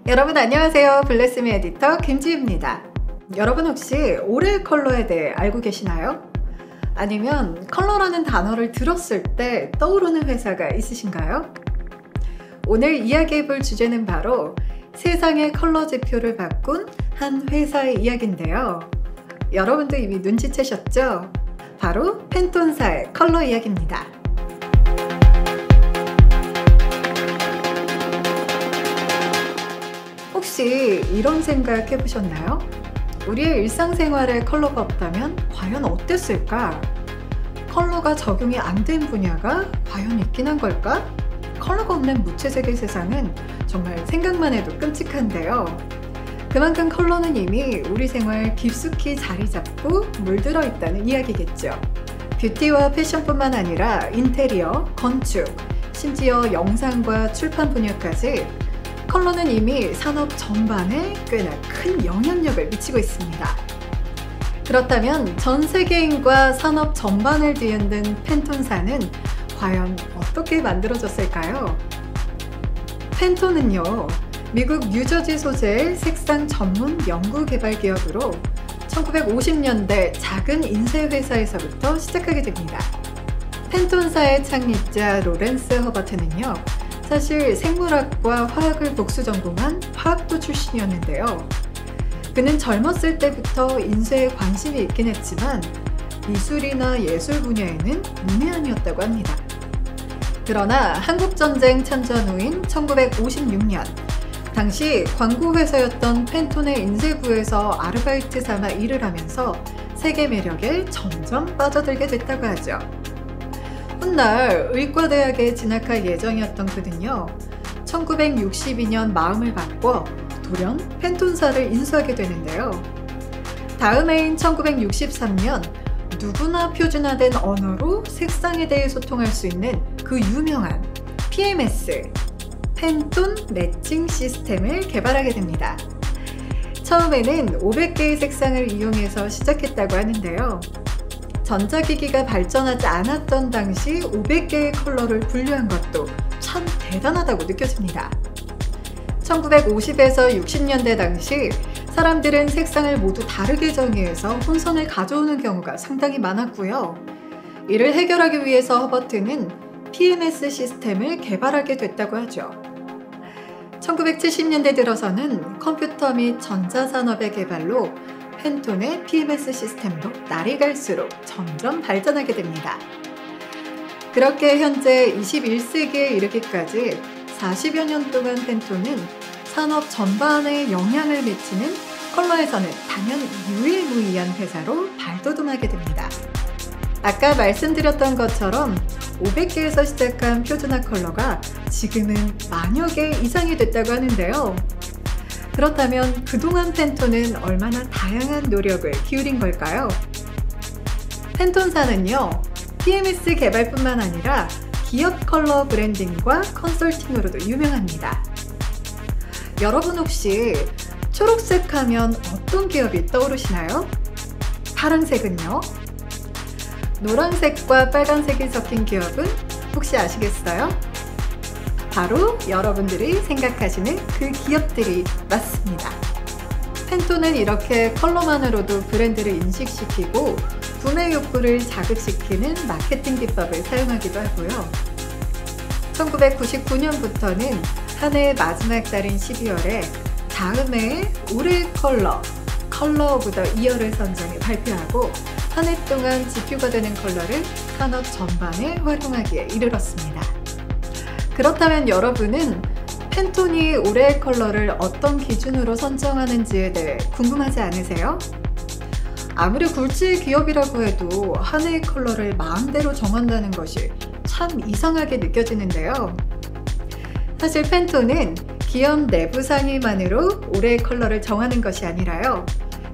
여러분 안녕하세요. 블레스미 에디터 김지희입니다. 여러분 혹시 올해 컬러에 대해 알고 계시나요? 아니면 컬러라는 단어를 들었을 때 떠오르는 회사가 있으신가요? 오늘 이야기해볼 주제는 바로 세상의 컬러 지표를 바꾼 한 회사의 이야기인데요. 여러분도 이미 눈치채셨죠? 바로 팬톤사의 컬러 이야기입니다. 혹시 이런 생각 해보셨나요? 우리의 일상생활에 컬러가 없다면 과연 어땠을까? 컬러가 적용이 안 된 분야가 과연 있긴 한 걸까? 컬러가 없는 무채색의 세상은 정말 생각만 해도 끔찍한데요. 그만큼 컬러는 이미 우리 생활 깊숙이 자리 잡고 물들어 있다는 이야기겠죠. 뷰티와 패션뿐만 아니라 인테리어, 건축, 심지어 영상과 출판 분야까지 컬러는 이미 산업 전반에 꽤나 큰 영향력을 미치고 있습니다. 그렇다면 전 세계인과 산업 전반을 뒤흔든 팬톤사는 과연 어떻게 만들어졌을까요? 팬톤은요, 미국 뉴저지 소재의 색상 전문 연구개발 기업으로 1950년대 작은 인쇄회사에서부터 시작하게 됩니다. 팬톤사의 창립자 로렌스 허버트는요, 사실 생물학과 화학을 복수 전공한 화학부 출신이었는데요. 그는 젊었을 때부터 인쇄에 관심이 있긴 했지만 미술이나 예술 분야에는 문외한이었다고 합니다. 그러나 한국전쟁 참전 후인 1956년 당시 광고회사였던 팬톤의 인쇄부에서 아르바이트 삼아 일을 하면서 세계 매력에 점점 빠져들게 됐다고 하죠. 훗날 의과대학에 진학할 예정이었던 그는요, 1962년 마음을 바꿔 돌연 팬톤사를 인수하게 되는데요. 다음 해인 1963년 누구나 표준화된 언어로 색상에 대해 소통할 수 있는 그 유명한 PMS, 팬톤 매칭 시스템을 개발하게 됩니다. 처음에는 500개의 색상을 이용해서 시작했다고 하는데요. 전자기기가 발전하지 않았던 당시 500개의 컬러를 분류한 것도 참 대단하다고 느껴집니다. 1950에서 60년대 당시 사람들은 색상을 모두 다르게 정의해서 혼선을 가져오는 경우가 상당히 많았고요. 이를 해결하기 위해서 허버트는 PMS 시스템을 개발하게 됐다고 하죠. 1970년대 들어서는 컴퓨터 및 전자산업의 개발로 팬톤의 PMS 시스템도 날이 갈수록 점점 발전하게 됩니다. 그렇게 현재 21세기에 이르기까지 40여 년 동안 팬톤은 산업 전반에 영향을 미치는 컬러에서는 단연 유일무이한 회사로 발돋움하게 됩니다. 아까 말씀드렸던 것처럼 500개에서 시작한 표준화 컬러가 지금은 만여 개 이상이 됐다고 하는데요. 그렇다면 그동안 팬톤은 얼마나 다양한 노력을 기울인 걸까요? 팬톤사는요, PMS 개발뿐만 아니라 기업 컬러 브랜딩과 컨설팅으로도 유명합니다. 여러분 혹시 초록색 하면 어떤 기업이 떠오르시나요? 파란색은요? 노란색과 빨간색이 섞인 기업은 혹시 아시겠어요? 바로 여러분들이 생각하시는 그 기업들이 맞습니다. 팬톤은 이렇게 컬러만으로도 브랜드를 인식시키고 구매 욕구를 자극시키는 마케팅 기법을 사용하기도 하고요. 1999년부터는 한 해의 마지막 달인 12월에 다음 해의 올해의 컬러 오브 더 이어를 선정해 발표하고 한 해 동안 지표가 되는 컬러를 산업 전반에 활용하기에 이르렀습니다. 그렇다면 여러분은 팬톤이 올해의 컬러를 어떤 기준으로 선정하는지에 대해 궁금하지 않으세요? 아무리 굴지의 기업이라고 해도 한 해의 컬러를 마음대로 정한다는 것이 참 이상하게 느껴지는데요. 사실 팬톤은 기업 내부 상의만으로 올해의 컬러를 정하는 것이 아니라요,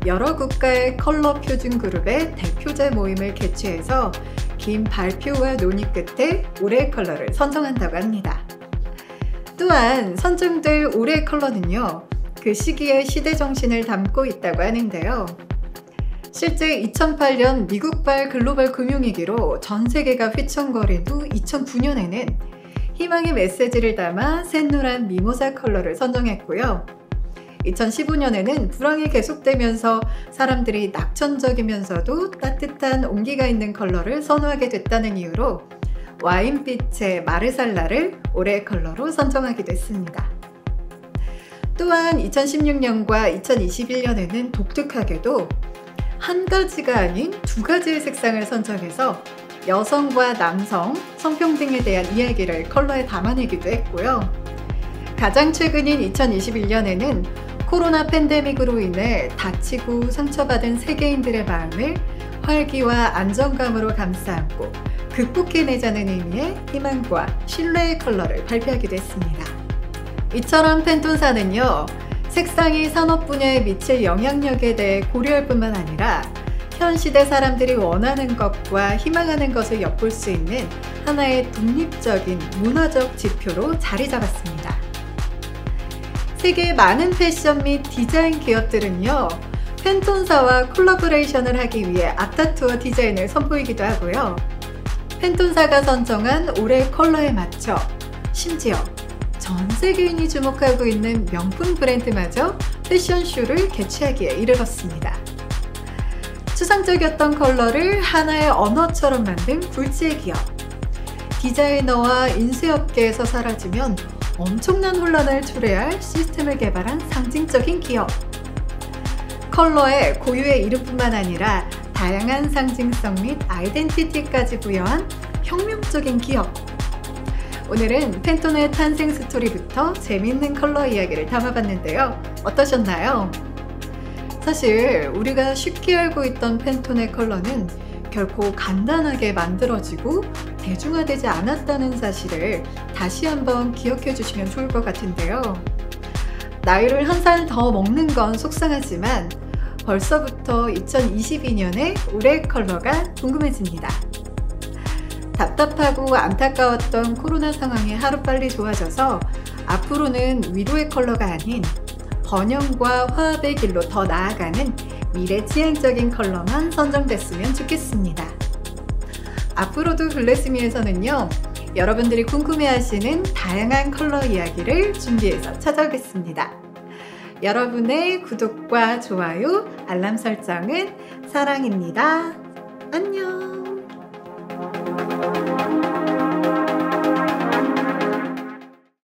여러 국가의 컬러 표준 그룹의 대표자 모임을 개최해서 긴 발표와 논의 끝에 올해의 컬러를 선정한다고 합니다. 또한 선정될 올해의 컬러는요, 그 시기의 시대 정신을 담고 있다고 하는데요. 실제 2008년 미국발 글로벌 금융위기로 전 세계가 휘청거린 후 2009년에는 희망의 메시지를 담아 샛노란 미모자 컬러를 선정했고요. 2015년에는 불황이 계속되면서 사람들이 낙천적이면서도 따뜻한 온기가 있는 컬러를 선호하게 됐다는 이유로 와인빛의 마르살라를 올해의 컬러로 선정하기도 했습니다. 또한 2016년과 2021년에는 독특하게도 한 가지가 아닌 두 가지의 색상을 선정해서 여성과 남성, 성평등에 대한 이야기를 컬러에 담아내기도 했고요. 가장 최근인 2021년에는 코로나 팬데믹으로 인해 다치고 상처받은 세계인들의 마음을 활기와 안정감으로 감싸 안고 극복해내자는 의미의 희망과 신뢰의 컬러를 발표하기도 했습니다. 이처럼 펜톤사는요, 색상이 산업 분야에 미칠 영향력에 대해 고려할 뿐만 아니라 현 시대 사람들이 원하는 것과 희망하는 것을 엿볼 수 있는 하나의 독립적인 문화적 지표로 자리 잡았습니다. 세계의 많은 패션 및 디자인 기업들은요, 펜톤사와 콜라보레이션을 하기 위해 아타투어 디자인을 선보이기도 하고요. 펜톤사가 선정한 올해의 컬러에 맞춰 심지어 전 세계인이 주목하고 있는 명품 브랜드마저 패션쇼를 개최하기에 이르렀습니다. 추상적이었던 컬러를 하나의 언어처럼 만든 굴지의 기업. 디자이너와 인쇄업계에서 사라지면 엄청난 혼란을 초래할 시스템을 개발한 상징적인 기업. 컬러에 고유의 이름뿐만 아니라 다양한 상징성 및 아이덴티티까지 부여한 혁명적인 기업. 오늘은 펜톤의 탄생 스토리부터 재미있는 컬러 이야기를 담아봤는데요. 어떠셨나요? 사실 우리가 쉽게 알고 있던 펜톤의 컬러는 결코 간단하게 만들어지고 대중화되지 않았다는 사실을 다시 한번 기억해 주시면 좋을 것 같은데요. 나이를 한 살 더 먹는 건 속상하지만 벌써부터 2022년의 올해의 컬러가 궁금해집니다. 답답하고 안타까웠던 코로나 상황이 하루빨리 좋아져서 앞으로는 위로의 컬러가 아닌 번영과 화합의 길로 더 나아가는 미래지향적인 컬러만 선정됐으면 좋겠습니다. 앞으로도 블레스미에서는요, 여러분들이 궁금해하시는 다양한 컬러 이야기를 준비해서 찾아오겠습니다. 여러분의 구독과 좋아요, 알람 설정은 사랑입니다. 안녕!